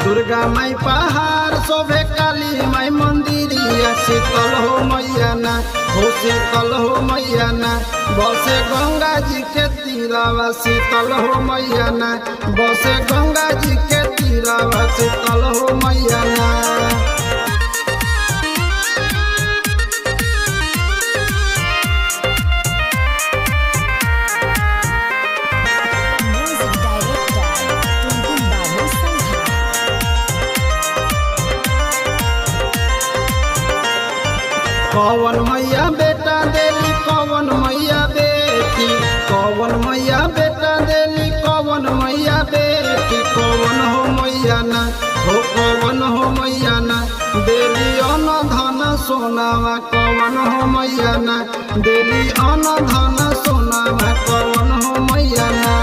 दुर्गा माई पहाड़ शोभे काली माई मंदिरिया शीतल हो मैया ना हो शीतल हो मैया ना बसे गंगा जी के तीरावा शीतल हो मैया ना बसे गंगा जी के तीरावा शीतल हो मैया ना। कौन मैया बेटा देली कौन मैया बेटी कौन मैया बेटा देली कौन मैया बेटी कौन हो मैया ना हो कौन हो मैया ना देली अन्न धन सोनावा कौन हो मैया ना देली अन्न धन सोनावा कौन हो मैया ना।